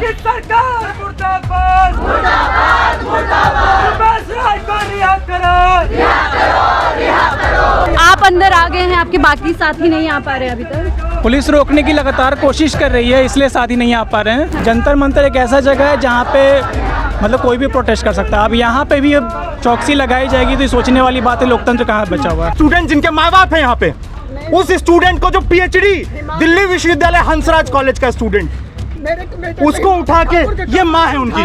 योगी सरकार मुर्दाबाद मुर्दाबाद मुर्दाबाद। बस राज को रिहा करो, रिहा करो, रिहा करो। आप अंदर आ गए हैं, आपके बाकी साथी नहीं आ पा रहे अभी तक। पुलिस रोकने की लगातार कोशिश कर रही है, इसलिए साथी नहीं आ पा रहे हैं। जंतर मंतर एक ऐसा जगह है जहाँ पे मतलब कोई भी प्रोटेस्ट कर सकता है। अब यहाँ पे भी अब चौकसी लगाई जाएगी तो ये सोचने वाली बात है, लोकतंत्र कहाँ बचा हुआ है। स्टूडेंट जिनके माँ बाप है यहाँ पे, उस स्टूडेंट को जो पीएचडी दिल्ली विश्वविद्यालय हंसराज कॉलेज का स्टूडेंट, उसको उठा के, ये माँ है उनकी,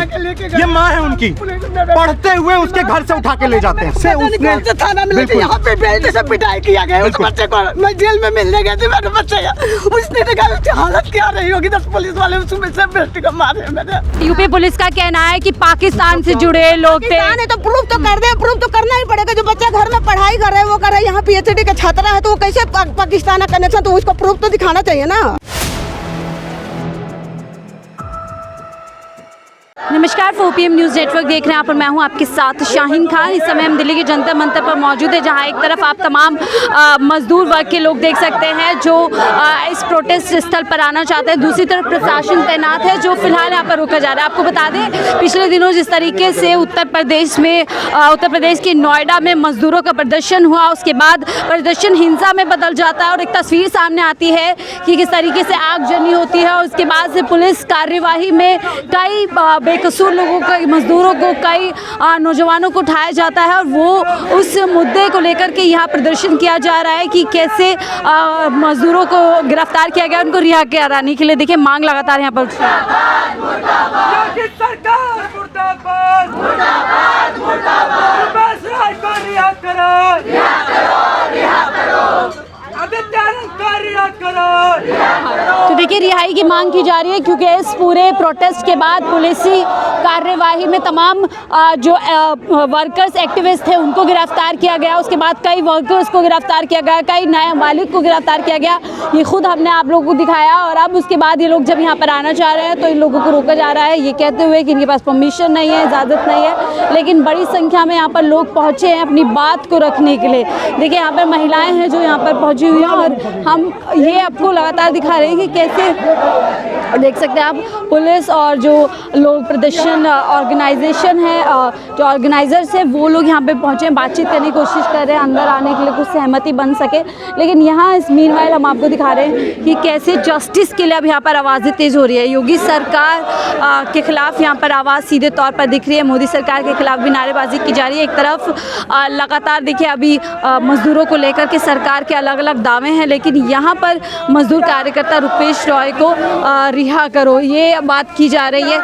ये माँ है उनकी, पढ़ते हुए उसके घर से उठा के ले जाते हैं। से उसने थाना में लेके यहाँ पे बेल्ट से पिटाई किया गया उस बच्चे को। मैं जेल में मिलने गए थे, मेरे बच्चे का उसने देखा उसकी हालत क्या रही होगी। 10 पुलिस वाले उसमें से बेल्ट को मारे मैंने। यूपी पुलिस का कहना है कि पाकिस्तान से जुड़े लोग थे। तो प्रूफ तो कर दे, प्रूफ तो करना ही पड़ेगा। जो बच्चा घर में पढ़ाई कर रहे हैं वो कर रहे हैं, यहाँ पीएचडी का छात्रा है तो वो कैसे पाकिस्तान का कनेक्शन, तो उसको प्रूफ तो दिखाना चाहिए ना। नमस्कार, 4PM न्यूज़ नेटवर्क देख रहे हैं आप और मैं हूं आपके साथ शाहीन खान। इस समय हम दिल्ली के जंतर मंतर पर मौजूद है, जहां एक तरफ आप तमाम मजदूर वर्ग के लोग देख सकते हैं जो इस प्रोटेस्ट स्थल पर आना चाहते हैं। दूसरी तरफ प्रशासन तैनात है जो फिलहाल यहाँ पर रोका जा रहा है। आपको बता दें, पिछले दिनों जिस तरीके से उत्तर प्रदेश के नोएडा में मजदूरों का प्रदर्शन हुआ, उसके बाद प्रदर्शन हिंसा में बदल जाता है और एक तस्वीर सामने आती है कि किस तरीके से आगजनी होती है और उसके बाद से पुलिस कार्यवाही में कई बेकसूर लोगों को, मजदूरों को, कई नौजवानों को उठाया जाता है और वो उस मुद्दे को लेकर के यहाँ प्रदर्शन किया जा रहा है कि कैसे मजदूरों को गिरफ्तार किया गया, उनको रिहा कराने के लिए। देखिए, मांग लगातार यहाँ पर उठ रही है। योगी सरकार मुर्दाबाद मुर्दाबाद मुर्दाबाद। बस राज को रिहा करो, रिहा करो, रिहा करो। रिहा करो। तो देखिए, रिहाई की मांग की जा रही है क्योंकि इस पूरे प्रोटेस्ट के बाद पुलिसी कार्यवाही में तमाम जो वर्कर्स एक्टिविस्ट थे उनको गिरफ्तार किया गया। उसके बाद कई वर्कर्स को गिरफ्तार किया गया, कई नए मालिक को गिरफ्तार किया गया। ये खुद हमने आप लोगों को दिखाया और अब उसके बाद ये लोग जब यहाँ पर आना चाह रहे हैं तो इन लोगों को रोका जा रहा है, ये कहते हुए कि इनके पास परमिशन नहीं है, इजाज़त नहीं है। लेकिन बड़ी संख्या में यहाँ पर लोग पहुँचे हैं अपनी बात को रखने के लिए। देखिए, यहाँ पर महिलाएँ हैं जो यहाँ पर पहुँची हुई हैं और हम ये आपको लगातार दिखा रहे हैं कि कैसे देख सकते हैं आप, पुलिस और जो लोग प्रदर्शन ऑर्गेनाइजेशन है, जो ऑर्गेनाइजर्स है, वो लोग यहाँ पे पहुँचे हैं, बातचीत करने की कोशिश कर रहे हैं अंदर आने के लिए, कुछ सहमति बन सके। लेकिन यहाँ इस मीनवाइल हम आपको दिखा रहे हैं कि कैसे जस्टिस के लिए अब यहाँ पर आवाज़ें तेज़ हो रही है। योगी सरकार के खिलाफ यहाँ पर आवाज़ सीधे तौर पर दिख रही है, मोदी सरकार के खिलाफ भी नारेबाजी की जा रही है। एक तरफ लगातार देखिए अभी मजदूरों को लेकर के सरकार के अलग अलग दावे हैं, लेकिन यहाँ पर मजदूर कार्यकर्ता रुपेश रॉय को रिहा करो, ये बात की जा रही है।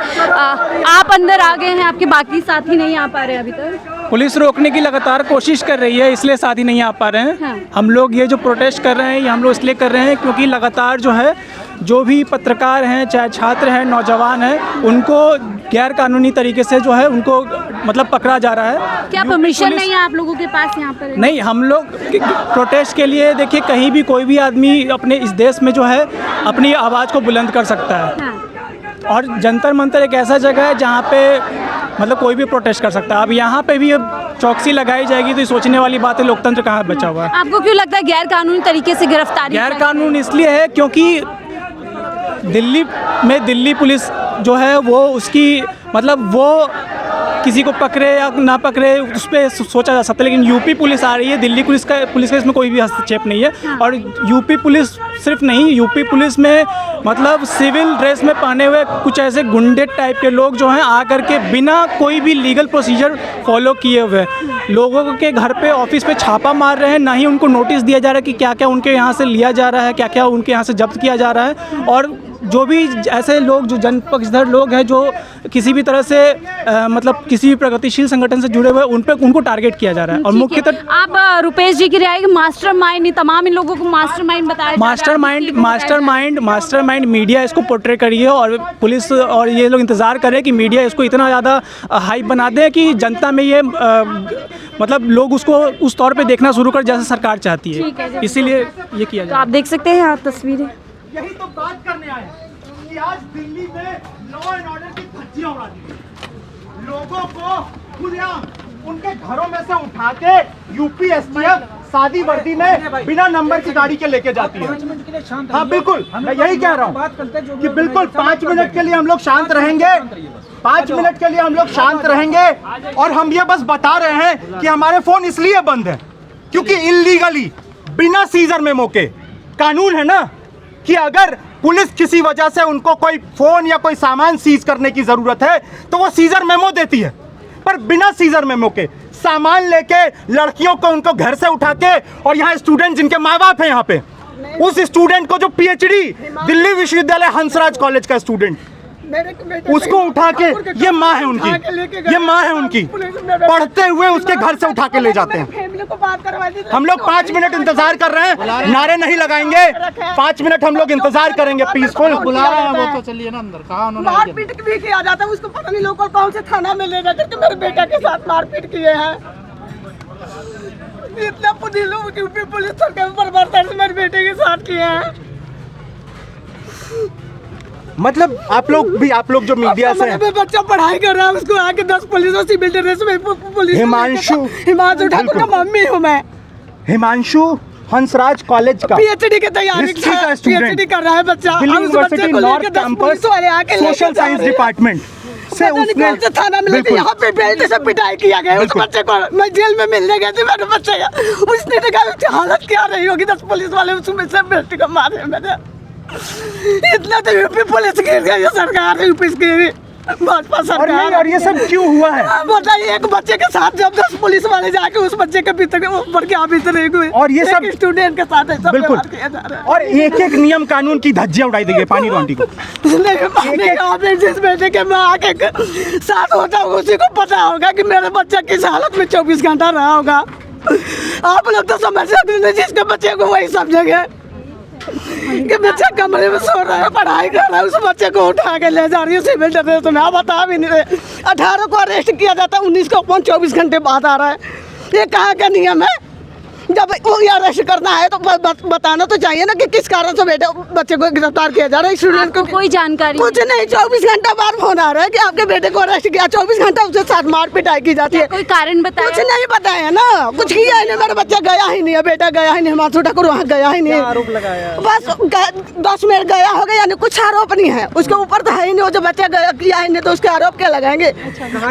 आप अंदर आ गए हैं, आपके बाकी साथी नहीं आ पा रहे अभी तक। पुलिस रोकने की लगातार कोशिश कर रही है, इसलिए साथी नहीं आ पा रहे हैं। हाँ। हम लोग ये जो प्रोटेस्ट कर रहे हैं ये हम लोग इसलिए कर रहे हैं क्योंकि लगातार जो है जो भी पत्रकार हैं, चाहे छात्र हैं, नौजवान हैं, उनको गैर कानूनी तरीके से जो है उनको मतलब पकड़ा जा रहा है। क्या परमिशन नहीं है आप लोगों के पास यहाँ पर? नहीं, हम लोग प्रोटेस्ट के लिए देखिए कहीं भी कोई भी आदमी अपने इस देश में जो है अपनी आवाज़ को बुलंद कर सकता है। हाँ। और जंतर मंतर एक ऐसा जगह है जहाँ पे मतलब कोई भी प्रोटेस्ट कर सकता है। अब यहाँ पे भी अब चौकसी लगाई जाएगी तो ये सोचने वाली बात है, लोकतंत्र कहाँ बचा हुआ है। आपको क्यों लगता है गैर कानूनी तरीके से गिरफ्तारी? गैर कानून इसलिए है क्योंकि दिल्ली में दिल्ली पुलिस जो है वो उसकी मतलब वो किसी को पकड़े या ना पकड़े उस पर सोचा जा सकता है, लेकिन यूपी पुलिस आ रही है, दिल्ली पुलिस का इसमें कोई भी हस्तक्षेप नहीं है। हाँ। और यूपी पुलिस सिर्फ नहीं, यूपी पुलिस में मतलब सिविल ड्रेस में पहने हुए कुछ ऐसे गुंडे टाइप के लोग जो हैं आकर के बिना कोई भी लीगल प्रोसीजर फॉलो किए हुए लोगों के घर पे, ऑफिस पे छापा मार रहे हैं। ना ही उनको नोटिस दिया जा रहा है कि क्या क्या उनके यहाँ से लिया जा रहा है, क्या क्या उनके यहाँ से जब्त किया जा रहा है। और जो भी ऐसे लोग जो जन पक्षधर लोग हैं जो किसी भी तरह से मतलब किसी भी प्रगतिशील संगठन से जुड़े हुए उनको टारगेट किया जा रहा है। और मुख्यतः आप रुपेश जी की रिहाई के मास्टरमाइंड, तमाम इन लोगों को मास्टरमाइंड बताया। मास्टरमाइंड मीडिया इसको पोर्ट्रे करी है और पुलिस और ये लोग इंतज़ार कर रहे हैं कि मीडिया इसको इतना ज़्यादा हाइप बना दे कि जनता में ये मतलब लोग उसको उस तौर पे देखना शुरू कर जैसे सरकार चाहती है, इसीलिए ये किया जाए। तो आप देख सकते हैं यहाँ तस्वीरें। यही तो बात करने आए कि आज दिल्ली में लॉ एंड ऑर्डर की धज्जियां उड़ा दी। लोगों को खुलेआम उनके घरों में से उठा के यूपी एसटीएफ सादी वर्दी में बिना नंबर की गाड़ी के लेके जाती है। हाँ बिल्कुल, मैं यही कह रहा हूँ कि बिल्कुल 5 मिनट के लिए हम लोग शांत रहेंगे, 5 मिनट के लिए हम लोग शांत रहेंगे। और हम ये बस बता रहे हैं कि हमारे फोन इसलिए बंद है क्योंकि इल्लीगली बिना सीजर मेमो के, कानून है ना कि अगर पुलिस किसी वजह से उनको कोई फोन या कोई सामान सीज करने की जरूरत है तो वो सीजर मेमो देती है, पर बिना सीजर मेमो के सामान लेके लड़कियों को उनको घर से उठा के, और यहाँ स्टूडेंट जिनके माँ बाप हैं यहाँ पे, उस स्टूडेंट को जो पीएचडी दिल्ली विश्वविद्यालय हंसराज कॉलेज का स्टूडेंट, उसको उठा के, ये माँ है उनकी, ये माँ है उनकी, पढ़ते हुए उसके घर से उठा के ले जाते हैं। हम लोग 5 मिनट इंतजार कर रहे हैं, नारे नहीं लगाएंगे, 5 मिनट हम लोग इंतजार करेंगे पीसफुल। बुला रहे हैं वो तो चलिए ना अंदर, कहा उन्होंने मारपीट भी किया जाता है, उसको पता नहीं लोकल कौन से थाना में ले जाते कि मेरे बेटा के साथ मारपीट किए हैं। इतना यूपी पुलिस सरकार बर्बाद मेरे बेटे के साथ किए हैं। मतलब आप लोग जो मीडिया से हैं, बच्चा पढ़ाई कर रहा है, उसको आके 10 पुलिस और सिविल ड्रेस में पुलिस, हिमांशु ठाकुर का मम्मी हूँ मैं। हिमांशु हंसराज कॉलेज का पीएचडी की तैयारी, पीएचडी कर रहा है बच्चा, Delhi university north campus social science department से उसने थाना में लेके यहाँ पे बेल्ट से पिटाई किया गया उस बच्चे को। मैं जेल में मिलने गई थी मेरे बच्चे का, उसने देखा उसकी हालत क्या रही होगी, 10 पुलिस वाले उसमें से बेल्ट को मारे मैंने। इतना तो यूपी पुलिस गिर गई, सरकार यूपी की भाजपा सरकार। और ये सब क्यों हुआ है बताइए, एक बच्चे के साथ जब 10 पुलिस वाले जाके उस बच्चे के भीतर ऊपर क्या भीतर हुए, और ये सब स्टूडेंट के साथ ऐसा बिल्कुल किया जा रहा है। और एक नियम कानून की धज्जियां उड़ाई देंगे पानी रोटी को। आपने जिस बेटे के माँ के साथ होता है उसी को पता होगा कि मेरा बच्चा किस हालत में 24 घंटा रहा होगा। आप लोग तो समझ सकते हैं, जिसके बच्चे को वही समझेंगे कि बच्चा कमरे में सो रहा है, पढ़ाई कर रहा है, उस बच्चे को उठा के ले जा रही है सिविल ड्रेस में। आप बता भी नहीं रहे, 18 को अरेस्ट किया जाता है, 19 को 24 घंटे बाद आ रहा है। ये कहाँ का नियम है? जब वो अरेस्ट करना है तो बताना तो चाहिए ना कि किस कारण से बेटे बच्चे को गिरफ्तार किया जा रहा है। स्टूडेंट को कोई जानकारी कुछ नहीं, 24 घंटा बाद फोन आ रहा है कि आपके बेटे को अरेस्ट किया, 24 घंटा उसके साथ मार पिटाई की जाती है। कोई कारण बताया? कुछ नहीं बताया ना, कुछ किया ही नहीं, मेरा बच्चा गया ही नहीं है, बेटा गया ही नहीं, हिमांशु ठाकुर वहाँ गया ही नहीं। आरोप लगाया बस 10 मिनट गया होगा, यानी कुछ आरोप नहीं है उसके ऊपर तो है ही नहीं। वो जो बच्चा गया किया ही नहीं तो उसके आरोप क्या लगाएंगे?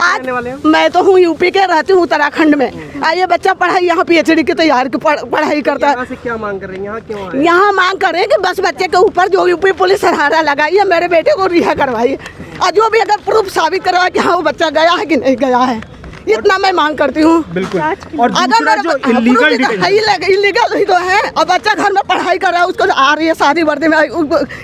आज मैं तो हूँ यूपी के, रहती हूँ उत्तराखंड में। ये बच्चा पढ़ाई यहाँ पीएचडी की तैयारी पढ़ाई करता है। से क्या मांग कर रही हैं, यहाँ क्यों आए? यहाँ मांग कर रहे हैं कि बस बच्चे के ऊपर जो यूपी पुलिस सहारा लगाई है, मेरे बेटे को रिहा करवाइए, और जो भी अगर प्रूफ साबित करवाए कि हाँ वो बच्चा गया है कि नहीं गया है, इतना मैं मांग करती हूँ। बिल्कुल। और दूसरा जो इलीगल ही तो है, और बच्चा घर में पढ़ाई कर रहा है, उसको आ रही है शादी वर्दी में,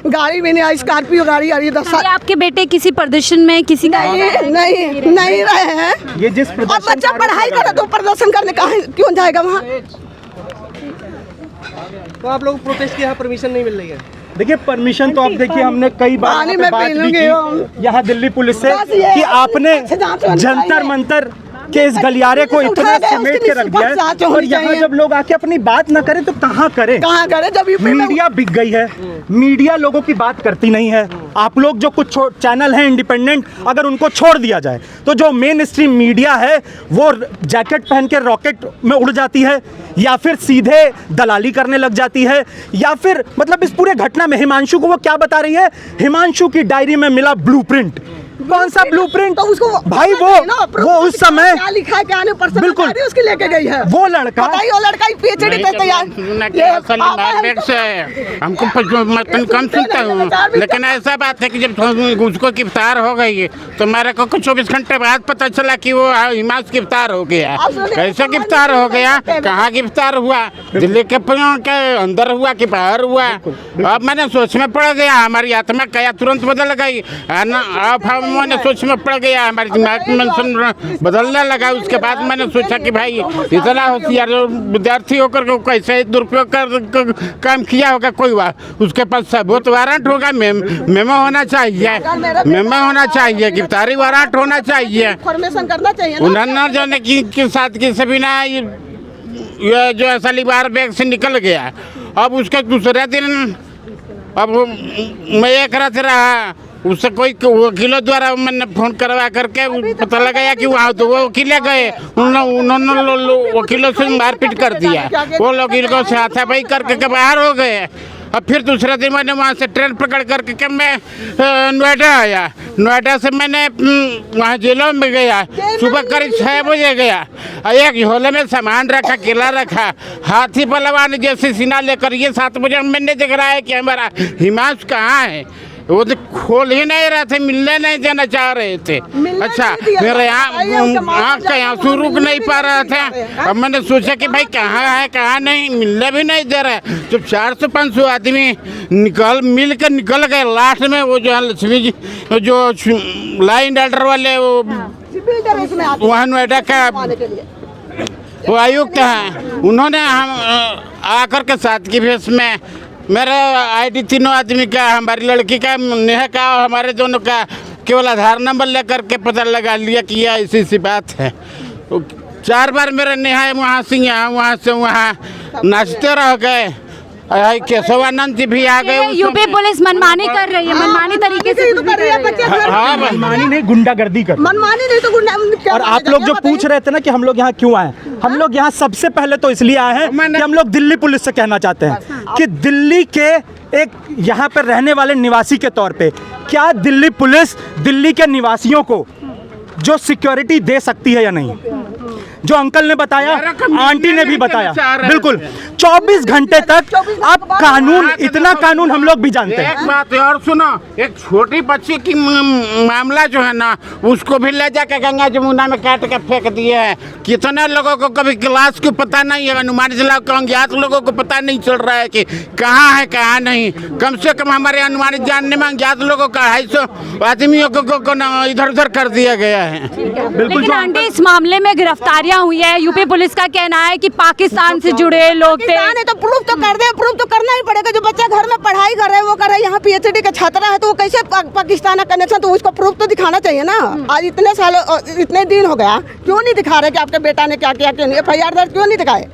गाड़ी भी नहीं आई, स्कॉर्पियो गाड़ी आ रही है। 10 साल आपके बेटे किसी प्रदर्शन में किसी का नहीं रहे हैं। ये जिस अब बच्चा पढ़ाई करे तो प्रदर्शन करने क्यों जाएगा वहाँ? तो आप लोग प्रोटेस्ट की यहाँ परमिशन नहीं मिल रही है? देखिए परमिशन तो आप देखिए हमने कई बार यहाँ पे बात भी की यहाँ दिल्ली पुलिस से कि आपने जंतर मंतर के इस गलियारे को इतना समेट के रख दिया है, और यहाँ जब लोग आके अपनी बात न करें तो कहाँ करें जब मीडिया बिक गई है, मीडिया लोगों की बात करती नहीं है। आप लोग जो कुछ चैनल हैं इंडिपेंडेंट, अगर उनको छोड़ दिया जाए तो जो मेन स्ट्रीम मीडिया है वो जैकेट पहन के रॉकेट में उड़ जाती है, या फिर सीधे दलाली करने लग जाती है, या फिर मतलब इस पूरे घटना में हिमांशु को वो क्या बता रही है, हिमांशु की डायरी में मिला ब्लूप्रिंट। कौन सा ब्लूप्रिंट? तो उसको भाई वो उस समय क्या लिखा है, क्या नहीं, बिल्कुल उसकी लेके गई है वो लड़का। वो लड़का पीएचडी पे तैयार, हमको कम सुनता हूँ, लेकिन ऐसा बात है कि जब उसको गिरफ्तार हो गई तो मेरे को 24 घंटे बाद पता चला कि वो हिमांशु गिरफ्तार हो गया। कैसे गिरफ्तार हो गया, कहाँ गिरफ्तार हुआ, दिल्ली के अंदर हुआ कि बाहर हुआ? अब मैंने सोच में पड़ गया, हमारी आत्मा क्या तुरंत बदल गई। अब मैंने सोच में पड़ गया, हमारे दिमाग में बदलने लगा। उसके बाद मैंने सोचा कि भाई इतना होशियार विद्यार्थी होकर के कैसे दुरुपयोग कर काम किया होगा, कोई उसके पास सबूत वारंट होगा, मेमो होना चाहिए, मेमो होना चाहिए, गिरफ्तारी वारंट होना चाहिए, इन्फॉर्मेशन करना चाहिए। उन्होंने जाने के साथ की सभी ना ये जो सलीबार बैग से निकल गया। अब उसके दूसरे दिन अब मैं एक रात रहा उससे कोई वकीलों द्वारा मैंने फोन करवा करके पता लगाया कि वहाँ तो वो वकील गए, उन्होंने वकीलों से मारपीट कर दिया, वो वकीलों से हाथापाई करके बाहर हो गए। अब फिर दूसरे दिन मैंने वहाँ से ट्रेन पकड़ करके कि मैं नोएडा आया। नोएडा से मैंने वहाँ जेलों में गया, सुबह करीब 6 बजे गया। एक झोले में सामान रखा, केला रखा, हाथी पहलवान जैसे सीना लेकर ये 7 बजे मैंने देख रहा है कि हमारा हिमांशु कहाँ है। वो तो खोल ही नहीं रहे थे, मिलने नहीं देना चाह रहे थे। अच्छा, मेरे आँख का आंसू रुक नहीं पा रहा था। अब मैंने सोचा कि भाई कहाँ है कहाँ नहीं, मिलने भी नहीं दे रहे। जब 400-500 आदमी मिल गए, लास्ट में वो जो है लक्ष्मी जी जो लाइन डॉक्टर वाले वो वहाँ नोएडा का वो आयुक्त हैं, उन्होंने हम आकर के साथ की भेष में मेरा आईडी तीनों आदमी का, हमारी लड़की का, नेहा का और हमारे दोनों का केवल आधार नंबर लेकर के पता लगा लिया कि यह ऐसी बात है। 4 बार मेरा नेहा वहाँ से यहाँ, वहाँ से वहाँ नाचते रह गए। केशवानंद जी भी आ गए। यूपी पुलिस मनमानी कर रही है, मनमानी तरीके से तो कर रही है। बच्चे हाँ, मनमानी नहीं, गुंडागर्दी कर, मनमानी नहीं तो गुंडा। और आप लोग जो पूछ रहे थे ना कि हम लोग यहाँ क्यों आए, हम लोग यहाँ सबसे पहले तो इसलिए आए हैं कि हम लोग दिल्ली पुलिस से कहना चाहते हैं कि दिल्ली के एक यहाँ पर रहने वाले निवासी के तौर पे क्या दिल्ली पुलिस दिल्ली के निवासियों को जो सिक्योरिटी दे सकती है या नहीं। जो अंकल ने बताया, आंटी ने भी बताया, बिल्कुल 24 घंटे तक। अब कानून, इतना कानून हम लोग भी जानते हैं। एक बात और सुनो, एक छोटी बच्ची की मामला जो है ना, उसको भी ले जाके गंगा जमुना में काट के फेंक दिए हैं। कितने लोगों को कभी क्लास को पता नहीं है, अनुमान जिला के अज्ञात लोगों को पता नहीं चल रहा है कि कहाँ है कहाँ नहीं। कम से कम हमारे अनुमानित जानने में अज्ञात लोगों का 250 आदमियों को इधर उधर कर दिया गया है। बिल्कुल। लेकिन आंटी, इस मामले में गिरफ्तारियां हुई है, यूपी पुलिस का कहना है कि पाकिस्तान से जुड़े लोग थे। तो प्रूफ तो कर दे, प्रूफ तो करना ही पड़ेगा। जो बच्चा घर में पढ़ाई कर रहे हैं, वो कर रहे हैं, यहाँ पीएचडी का छात्रा है, तो वो कैसे पाकिस्तान का कनेक्शन, तो उसको प्रूफ तो दिखाना चाहिए ना। आज इतने साल, इतने दिन हो गया, क्यों नहीं दिखा रहे कि आपके बेटा ने क्या किया, FIR दर्ज क्यों नहीं दिखाए।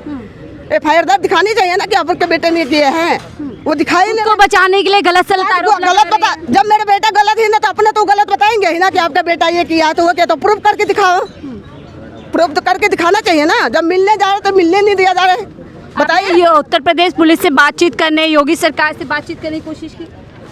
FIR दर्ज दिखानी चाहिए ना कि आपके बेटे ने किए हैं, वो दिखाई नहीं। बचाने के लिए गलत गलत बता, जब मेरा बेटा गलत ही ना तो अपने तो गलत बताएंगे ही ना कि आपका बेटा ये किया, तो वो क्या, तो प्रूफ करके दिखाओ। प्रूफ तो करके दिखाना चाहिए ना। जब मिलने जा रहे तो मिलने नहीं दिया जा रहा है। बताइए। ये उत्तर प्रदेश पुलिस से बातचीत करने, योगी सरकार से बातचीत करने की कोशिश की।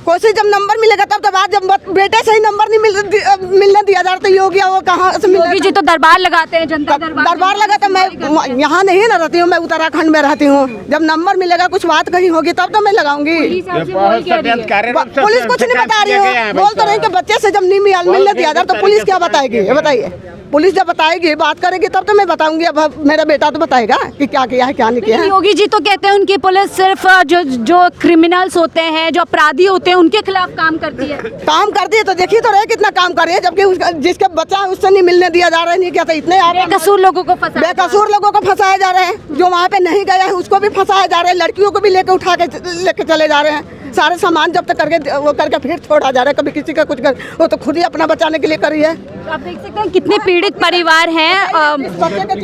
कोशिश जब नंबर मिलेगा तब तो बात, जब बेटे से ही नंबर नहीं मिलने दिया जा रहा तो योगी वो कहाँ से मिलेगा। योगी जी तो दरबार लगाते हैं, जनता दरबार लगाते। मैं यहाँ नहीं ना रहती हूँ, मैं उत्तराखंड में रहती हूँ। जब नंबर मिलेगा, कुछ बात कहीं होगी तब तो मैं लगाऊंगी। पुलिस कुछ नहीं बता रही है, बोल तो रही कि बच्चे से जब नहीं मिलने दिया जा रहा तो पुलिस क्या बताएगी, ये बताइए। पुलिस जब बताएगी, बात करेगी तब तो मैं बताऊंगी। अब मेरा बेटा तो बताएगा कि क्या किया है क्या नहीं किया है। योगी जी तो कहते हैं उनकी पुलिस सिर्फ जो क्रिमिनल्स होते हैं, जो अपराधी होते हैं, उनके खिलाफ काम करती है। काम करती है तो देखिए तो रहे कितना काम कर रही है, जबकि जिसका बच्चा है उससे नहीं मिलने दिया जा रहा है। नहीं क्या, इतने बेकसूर लोगों को फंसाया जा रहा है। जो वहाँ पे नहीं गया है उसको भी फंसाया जा रहा है। लड़कियों को भी लेके चले जा रहे हैं। सारे सामान जब्त करके वो करके फिर छोड़ा जा रहा है। कभी किसी का कुछ कर, वो तो खुद ही अपना बचाने के लिए करी है। आप देख सकते हैं कितने पीड़ित परिवार हैं।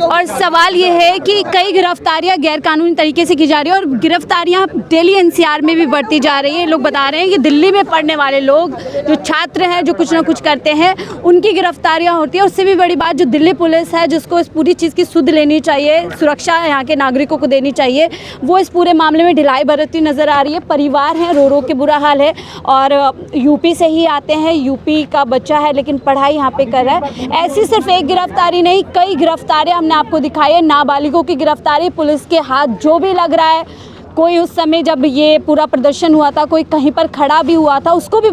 और सवाल ये है कि कई गिरफ्तारियां गैर कानूनी तरीके से की जा रही है और गिरफ्तारियां डेली NCR में भी बढ़ती जा रही है। लोग बता रहे हैं कि दिल्ली में पढ़ने वाले लोग, जो छात्र हैं, जो कुछ ना कुछ करते हैं, उनकी गिरफ्तारियां होती है। उससे भी बड़ी बात, जो दिल्ली पुलिस है, जिसको इस पूरी चीज़ की सुध लेनी चाहिए, सुरक्षा यहाँ के नागरिकों को देनी चाहिए, वो इस पूरे मामले में ढिलाई बरतती नजर आ रही है। परिवार है, रो के बुरा हाल है। और यूपी से ही आते हैं, यूपी का बच्चा है लेकिन पढ़ाई यहाँ पे कर रहा है। ऐसी सिर्फ एक गिरफ्तारी नहीं, कई गिरफ्तारियां हमने आपको दिखाई है। नाबालिगों की गिरफ्तारी, पुलिस के हाथ जो भी लग रहा है, कोई उस समय जब ये पूरा प्रदर्शन हुआ था, कोई कहीं पर खड़ा भी हुआ था, उसको भी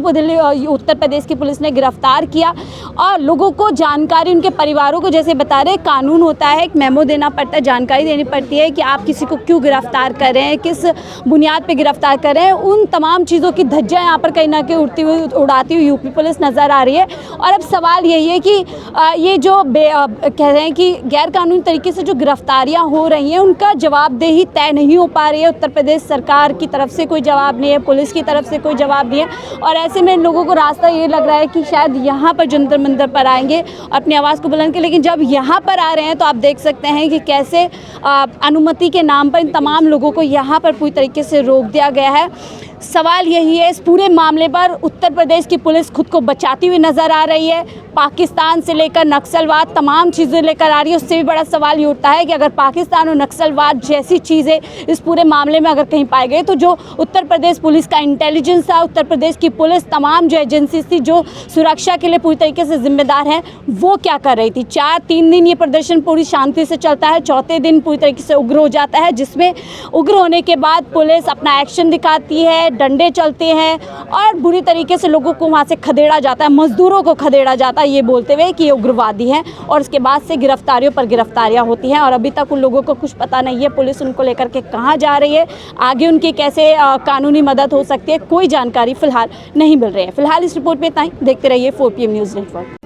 उत्तर प्रदेश की पुलिस ने गिरफ्तार किया। और लोगों को जानकारी, उनके परिवारों को, जैसे बता रहे, कानून होता है, एक मेमो देना पड़ता है, जानकारी देनी पड़ती है कि आप किसी को क्यों गिरफ्तार कर रहे हैं, किस बुनियाद पर गिरफ्तार कर रहे हैं। उन तमाम चीज़ों की धज्जियाँ यहाँ पर कहीं ना कहीं उड़ाती हुई यूपी पुलिस नज़र आ रही है। और अब सवाल यही है कि ये जो कह रहे हैं कि गैर कानूनी तरीके से जो गिरफ्तारियाँ हो रही हैं, उनका जवाबदेही तय नहीं हो पा रही है। उत्तर प्रदेश सरकार की तरफ से कोई जवाब नहीं है, पुलिस की तरफ से कोई जवाब नहीं है। और ऐसे में लोगों को रास्ता ये लग रहा है कि शायद यहाँ पर जंतर मंतर पर आएंगे, अपनी आवाज़ को बुलंद करें। लेकिन जब यहाँ पर आ रहे हैं तो आप देख सकते हैं कि कैसे अनुमति के नाम पर इन तमाम लोगों को यहाँ पर पूरी तरीके से रोक दिया गया है। सवाल यही है, इस पूरे मामले पर उत्तर प्रदेश की पुलिस खुद को बचाती हुई नज़र आ रही है। पाकिस्तान से लेकर नक्सलवाद तमाम चीज़ें लेकर आ रही है। उससे भी बड़ा सवाल ये उठता है कि अगर पाकिस्तान और नक्सलवाद जैसी चीज़ें इस पूरे मामले में अगर कहीं पाए गए तो जो उत्तर प्रदेश पुलिस का इंटेलिजेंस था, उत्तर प्रदेश की पुलिस तमाम जो एजेंसी थी जो सुरक्षा के लिए पूरी तरीके से जिम्मेदार हैं, वो क्या कर रही थी। 3 दिन ये प्रदर्शन पूरी शांति से चलता है, चौथे दिन पूरी तरीके से उग्र हो जाता है, जिसमें उग्र होने के बाद पुलिस अपना एक्शन दिखाती है, डंडे चलते हैं और बुरी तरीके से लोगों को वहाँ से खदेड़ा जाता है, मजदूरों को खदेड़ा जाता है ये बोलते हुए कि ये उग्रवादी हैं। और उसके बाद से गिरफ्तारियों पर गिरफ्तारियां होती हैं और अभी तक उन लोगों को कुछ पता नहीं है पुलिस उनको लेकर के कहाँ जा रही है, आगे उनकी कैसे कानूनी मदद हो सकती है, कोई जानकारी फिलहाल नहीं मिल रही है। फिलहाल इस रिपोर्ट में इतना ही। देखते रहिए 4PM न्यूज़ नेटवर्क।